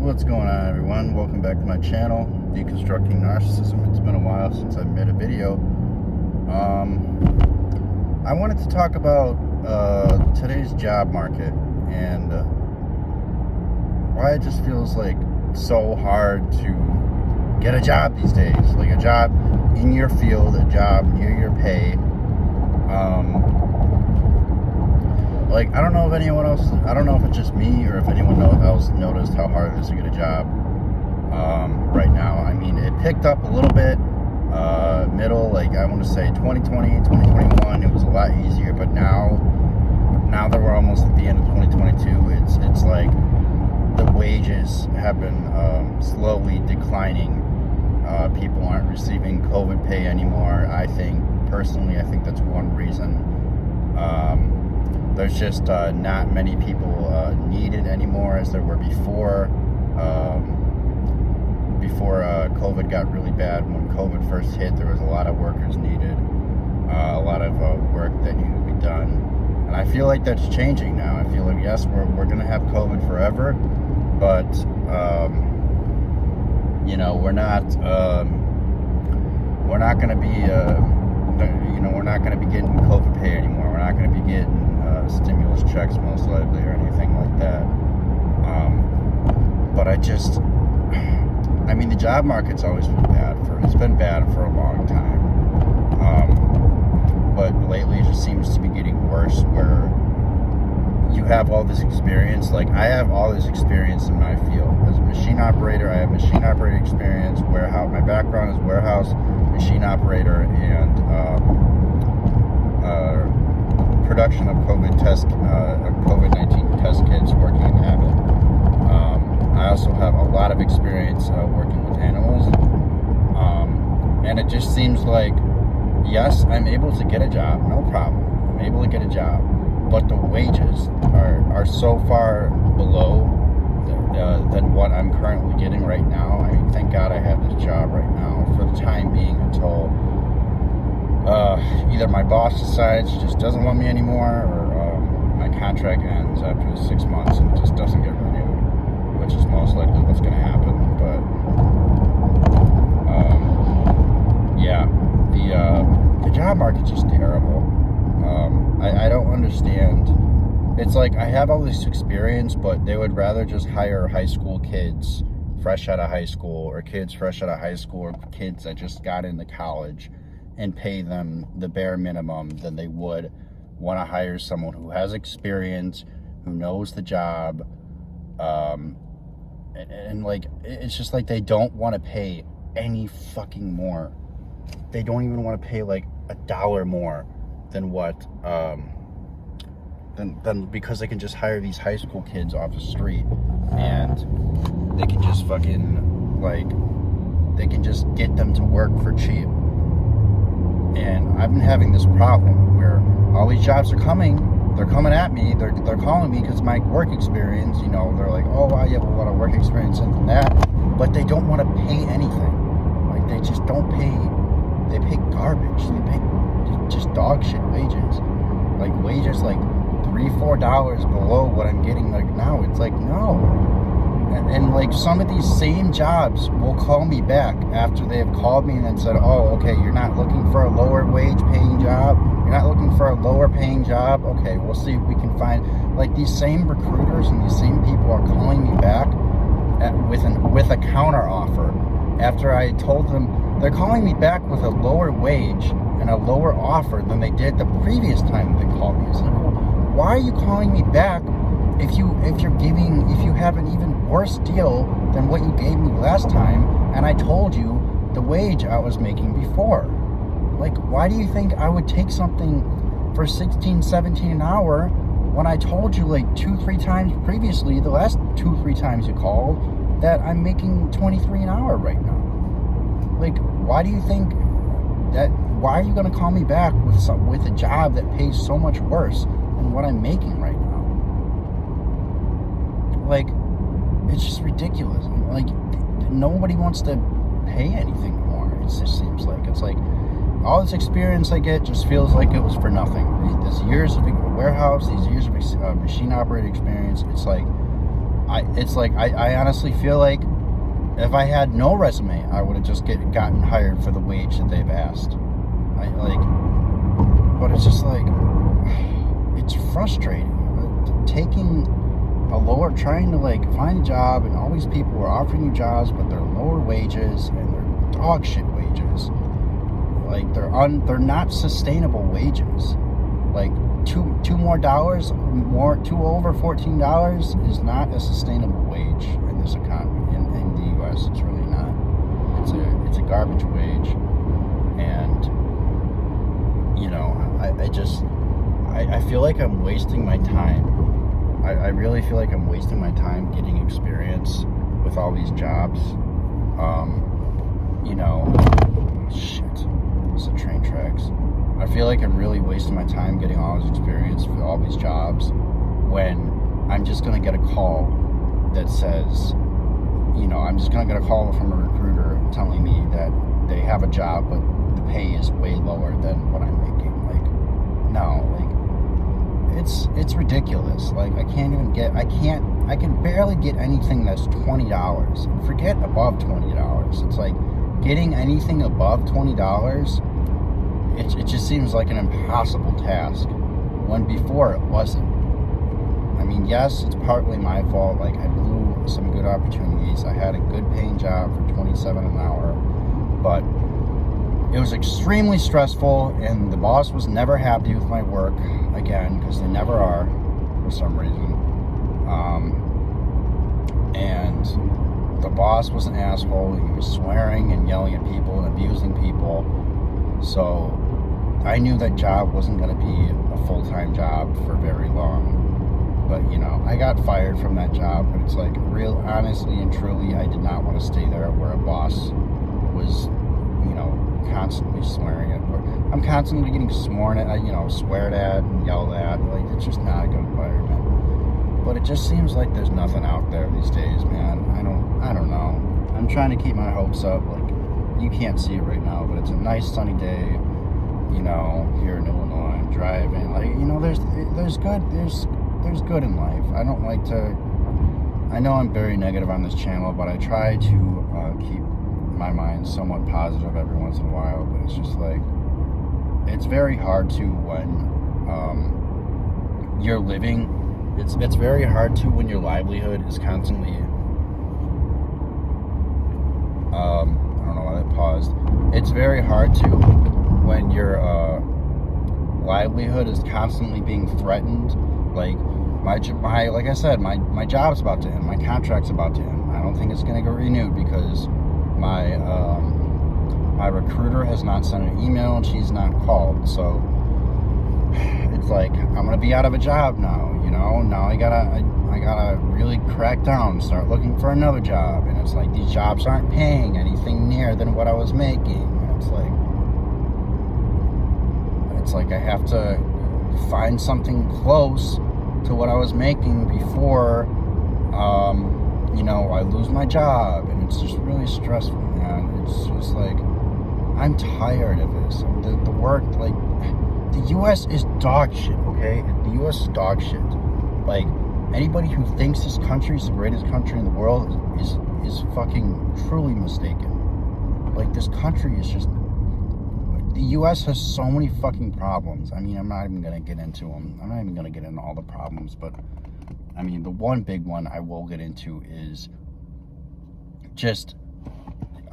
What's going on, everyone? Welcome back to my channel, Deconstructing Narcissism. It's been a while since I made a video. I wanted to talk about today's job market and why it just feels like so hard to get a job these days. Like a job in your field, a job near your pay. Like, I don't know if anyone else, I don't know if it's just me or if anyone else noticed how hard it is to get a job right now. I mean, it picked up a little bit, like I want to say 2020, 2021, it was a lot easier, but now that we're almost at the end of 2022, it's like the wages have been slowly declining. People aren't receiving COVID pay anymore. Personally, I think that's one reason. There's just not many people needed anymore as there were before. Before COVID got really bad. When COVID first hit, there was a lot of workers needed, a lot of work that needed to be done. And I feel like that's changing now. I feel like, yes, we're going to have COVID forever, but we're not going to be we're not going to be getting COVID pay anymore. We're not going to be getting stimulus checks most likely or anything like that. But the job market's always been bad it's been bad for a long time. But lately it just seems to be getting worse, where you have all this experience. Like, I have all this experience in my field. As a machine operator, I have machine operator experience. Warehouse, my background is warehouse, machine operator, and production of COVID-19 test kits, working in Abbott. I also have a lot of experience working with animals, and it just seems like, yes, I'm able to get a job, no problem. I'm able to get a job, but the wages are so far below than what I'm currently getting right now. I mean, thank God I have this job right now for the time being, until either my boss decides he just doesn't want me anymore, or my contract ends after 6 months and it just doesn't get renewed, which is most likely what's going to happen. But the job market's just terrible. I don't understand. It's like, I have all this experience, but they would rather just hire high school kids fresh out of high school, or kids fresh out of high school, or kids that just got into college, and pay them the bare minimum than they would want to hire someone who has experience, who knows the job. And like, it's just like, they don't want to pay any fucking more. They don't even want to pay like $1 more than what than because they can just hire these high school kids off the street, and they can just fucking, like, they can just get them to work for cheap. And I've been having this problem where all these jobs are coming, they're coming at me, they're calling me because my work experience, they're like, oh wow, you have a lot of work experience and that, but they don't want to pay anything. Like, they just don't pay, they pay garbage, they pay just dog shit wages. Like, wages like $3-4 below what I'm getting like now. It's like, no. And like, some of these same jobs will call me back after they have called me and then said, oh, okay, you're not looking for a lower wage paying job, you're not looking for a lower paying job, okay, we'll see if we can find. Like, these same recruiters and these same people are calling me back with a counter offer after I told them. They're calling me back with a lower wage and a lower offer than they did the previous time they called me. It's like, well, why are you calling me back if you have an even worse deal than what you gave me last time, and I told you the wage I was making before? Like, why do you think I would take something for $16-17 an hour when I told you like 2-3 times previously, the last 2-3 times you called, that I'm making $23 an hour right now? Like, why do you think that? Why are you going to call me back with a job that pays so much worse than what I'm making right now? Like, it's just ridiculous. Like, nobody wants to pay anything more. It just seems like, it's like, all this experience I get just feels like it was for nothing. These years of warehouse, these years of machine operating experience, it's like, I honestly feel like if I had no resume, I would have just gotten hired for the wage that they've asked. But it's just like, it's frustrating. Taking trying to like find a job, and all these people are offering you jobs, but they're lower wages and they're dog shit wages. Like they're not sustainable wages. Like two more dollars, two over $14 is not a sustainable wage in this economy in the U.S. It's really not. It's a garbage wage, and I feel like I'm wasting my time. I really feel like I'm wasting my time getting experience with all these jobs. Shit. It's the train tracks. I feel like I'm really wasting my time getting all this experience for all these jobs when I'm just going to get a call that says, I'm just going to get a call from a recruiter telling me that they have a job, but the pay is way lower than what I'm making. Like, no, it's ridiculous. Like, I can barely get anything that's $20. Forget above $20. It's like getting anything above $20, it just seems like an impossible task, when before it wasn't. I mean, yes, it's partly my fault. Like, I blew some good opportunities. I had a good paying job for $27 an hour, but it was extremely stressful, and the boss was never happy with my work, again, because they never are for some reason. And the boss was an asshole. He was swearing and yelling at people and abusing people. So I knew that job wasn't going to be a full-time job for very long. But, I got fired from that job, but it's like, honestly and truly, I did not want to stay there where a boss was, constantly swearing at work. I'm constantly getting sworn at, sweared at and yelled at. Like, it's just not a good environment. But it just seems like there's nothing out there these days, man. I don't know. I'm trying to keep my hopes up. Like, you can't see it right now, but it's a nice sunny day, here in Illinois. I'm driving. Like, there's good in life. I know I'm very negative on this channel, but I try to keep my mind somewhat positive every once in a while. But it's just like, it's very hard to when you're living. It's very hard to when your livelihood is constantly. I don't know why that paused. It's very hard to when your livelihood is constantly being threatened. Like like I said, my job's about to end. My contract's about to end. I don't think it's going to get renewed because my recruiter has not sent an email and she's not called. So it's like, I'm going to be out of a job now. Now I gotta really crack down and start looking for another job. And it's like, these jobs aren't paying anything near than what I was making. And it's like I have to find something close to what I was making before, I lose my job. And it's just really stressful, man. It's just like, I'm tired of this. The work, like, the U.S. is dog shit, okay? The U.S. is dog shit. Like, anybody who thinks this country is the greatest country in the world is fucking truly mistaken. Like, this country is just... The U.S. has so many fucking problems. I mean, I'm not even going to get into them. I'm not even going to get into all the problems, but, I mean, the one big one I will get into is just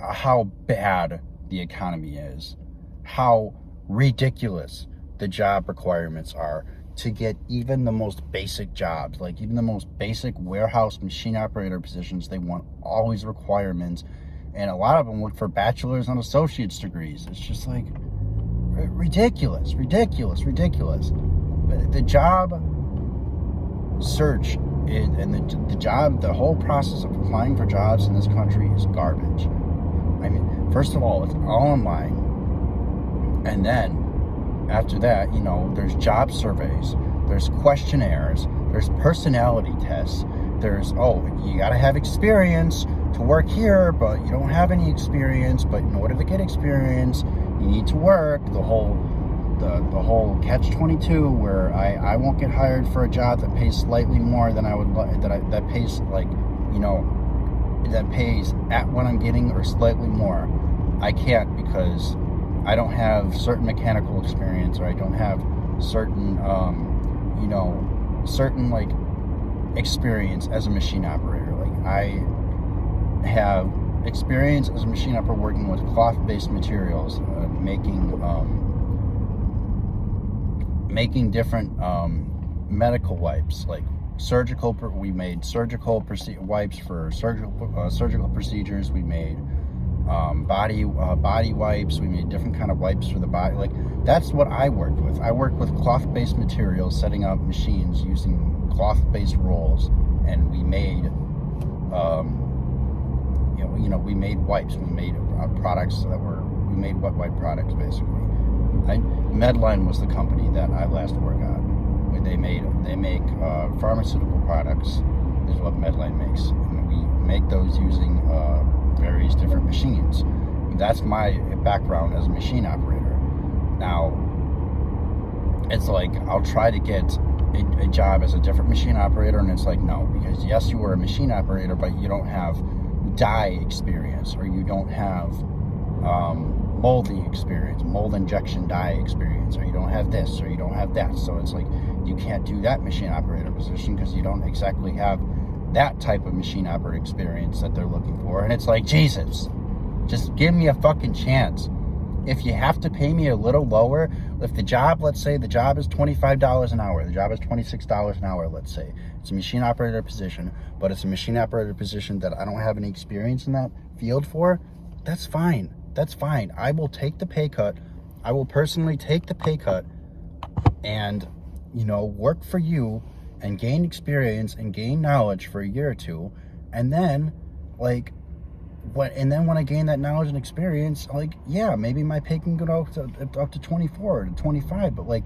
how bad the economy is. How ridiculous the job requirements are to get even the most basic jobs. Like, even the most basic warehouse machine operator positions, they want all these requirements, and a lot of them look for bachelor's and associate's degrees. It's just like ridiculous. The job search and the whole process of applying for jobs in this country is garbage. I mean, first of all, it's all online, and then after that, there's job surveys, there's questionnaires, there's personality tests, there's, you gotta have experience to work here, but you don't have any experience, but in order to get experience, you need to work. The whole the whole catch-22 where I won't get hired for a job that pays slightly more than I would that pays like, you know, that pays at what I'm getting or slightly more. I can't because I don't have certain mechanical experience, or I don't have certain you know, certain like experience as a machine operator. Like I have experience as a machine operator working with cloth-based materials, making different medical wipes, like surgical. We made surgical wipes for surgical procedures. We made body wipes. We made different kind of wipes for the body. Like that's what I worked with. I worked with cloth-based materials, setting up machines using cloth-based rolls, and we made we made wipes. We made products we made wet wipe products basically. Medline was the company that I last worked on. They make pharmaceutical products is what Medline makes, and we make those using various different machines. That's my background as a machine operator. Now, it's like I'll try to get a job as a different machine operator, and it's like no, because yes, you are a machine operator, but you don't have die experience, or you don't have molding experience, mold injection die experience, or you don't have this, or you don't have that. So it's like you can't do that machine operator position because you don't exactly have that type of machine operator experience that they're looking for. And it's like, Jesus, just give me a fucking chance. If you have to pay me a little lower, if the job, let's say the job is $25 an hour, the job is $26 an hour, let's say. It's a machine operator position, but it's a machine operator position that I don't have any experience in that field for, that's fine. That's fine. I will take the pay cut. I will personally take the pay cut and, you know, work for you and gain experience and gain knowledge for a year or two. And then, like, when I gain that knowledge and experience, like, yeah, maybe my pay can go up to 24 to 25. But, like,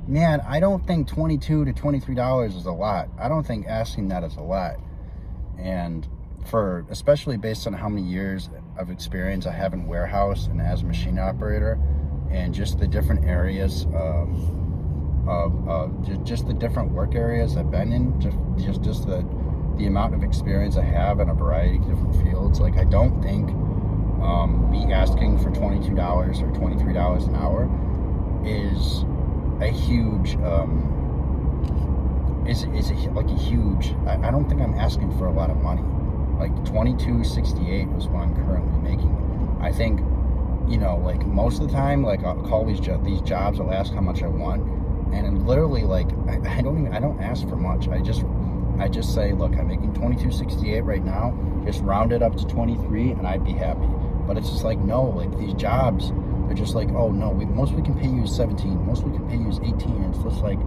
man, I don't think $22 to $23 is a lot. I don't think asking that is a lot. And especially based on how many years of experience I have in warehouse and as a machine operator, and just the different areas just the different work areas I've been in, just the amount of experience I have in a variety of different fields. Like, I don't think me asking for $22 or $23 an hour is a huge I don't think I'm asking for a lot of money. Like $22.68 is what I'm currently making. I think, you know, like most of the time, like I'll call these jobs, I'll ask how much I want, and literally, like, I don't ask for much. I just say, look, I'm making $22.68 right now. Just round it up to 23, and I'd be happy. But it's just like, no, like these jobs, they're just like, oh no, most we can pay you is 17, most we can pay you is 18. And it's just like,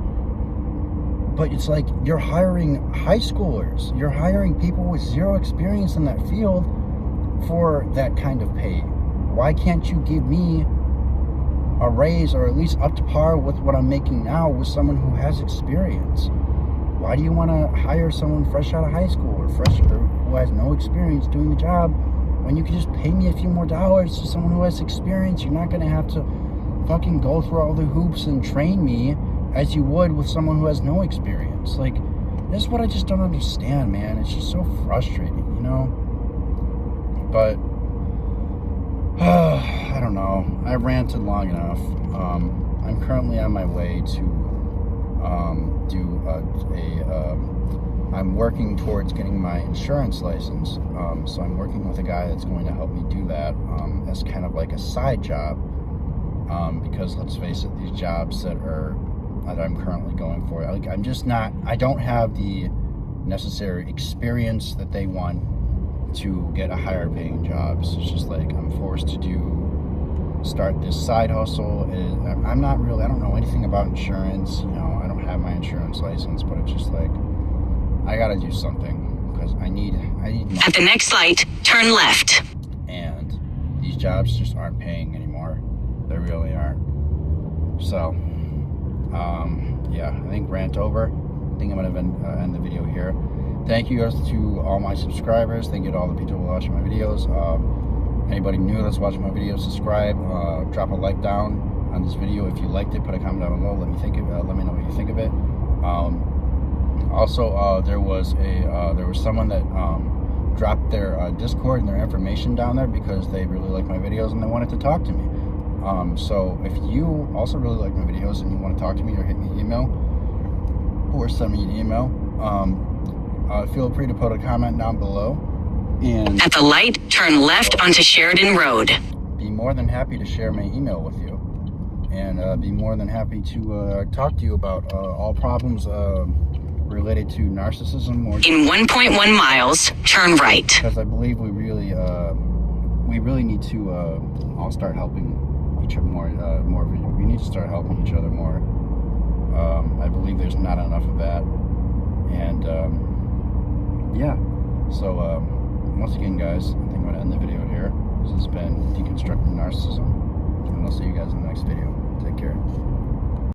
but it's like you're hiring high schoolers, you're hiring people with zero experience in that field for that kind of pay. Why can't you give me a raise, or at least up to par with what I'm making now, with someone who has experience? Why do you want to hire someone fresh out of high school or who has no experience doing the job, when you can just pay me a few more dollars to someone who has experience? You're not going to have to fucking go through all the hoops and train me as you would with someone who has no experience. Like, this is what I just don't understand, man. It's just so frustrating, you know? But I don't know. I ranted long enough. I'm currently on my way to I'm working towards getting my insurance license. So I'm working with a guy that's going to help me do that as kind of like a side job. Because let's face it, these jobs that I'm currently going for, like, I don't have the necessary experience that they want to get a higher paying job. So it's just like I'm forced to start this side hustle. I don't know anything about insurance, you know, I don't have my insurance license, but it's just like, I gotta do something because I need money. At the next light, turn left. And these jobs just aren't paying anymore. They really aren't. So, yeah, I think rant over. I think I'm gonna end the video here. Thank you guys to all my subscribers. Thank you to all the people who are watching my videos. Anybody new that's watching my videos, subscribe, drop a like down. on this video. If you liked it, put a comment down below. Let me know what you think of it. Also, there was someone that dropped their Discord and their information down there because they really like my videos and they wanted to talk to me. So if you also really like my videos and you want to talk to me or hit me an email or send me an email, feel free to put a comment down below. And At the light, turn left onto Sheridan Road. Be more than happy to share my email with you, and be more than happy to talk to you about all problems related to narcissism. Or In 1.1 miles, turn right. Because I believe we really need to all start helping each other more. We need to start helping each other more. I believe there's not enough of that, and yeah. So once again, guys, I think I'm going to end the video here. This has been Deconstructing Narcissism, and I'll see you guys in the next video. Take care.